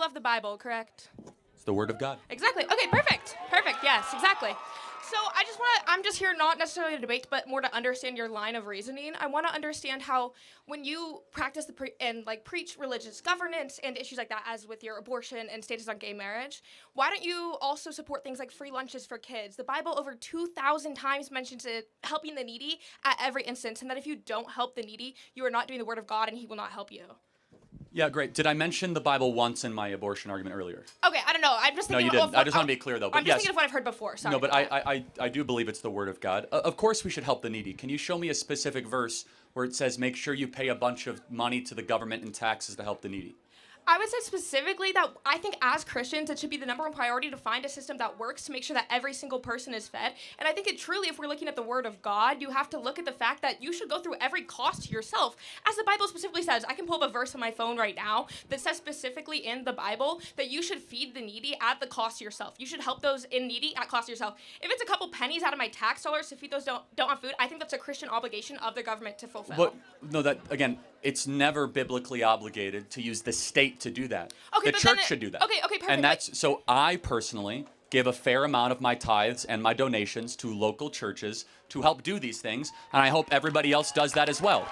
love the Bible, correct? It's the Word of God. Exactly. Okay, perfect. Perfect, yes, exactly. So I'm just here not necessarily to debate, but more to understand your line of reasoning. I want to understand how when you practice and preach religious governance and issues like that, as with your abortion and status on gay marriage, why don't you also support things like free lunches for kids? The Bible over 2,000 times mentions it, helping the needy at every instance, and that if you don't help the needy, you are not doing the Word of God and He will not help you. Yeah, great. Did I mention the Bible once in my abortion argument earlier? Okay, I don't know. I'm just thinking. No, you didn't. I just want to be clear, though. But I'm just thinking of what I've heard before. Sorry. No, but I do believe it's the Word of God. Of course, we should help the needy. Can you show me a specific verse where it says, make sure you pay a bunch of money to the government in taxes to help the needy? I would say specifically that I think as Christians, it should be the number one priority to find a system that works to make sure that every single person is fed. And I think it truly, if we're looking at the Word of God, you have to look at the fact that you should go through every cost yourself. As the Bible specifically says, I can pull up a verse on my phone right now that says specifically in the Bible that you should feed the needy at the cost to yourself. You should help those in needy at cost to yourself. If it's a couple pennies out of my tax dollars to feed those don't have food, I think that's a Christian obligation of the government to fulfill. But no, that again, it's never biblically obligated to use the state to do that. Okay, the church should do that. Okay, perfect. And that's so I personally give a fair amount of my tithes and my donations to local churches to help do these things, and I hope everybody else does that as well.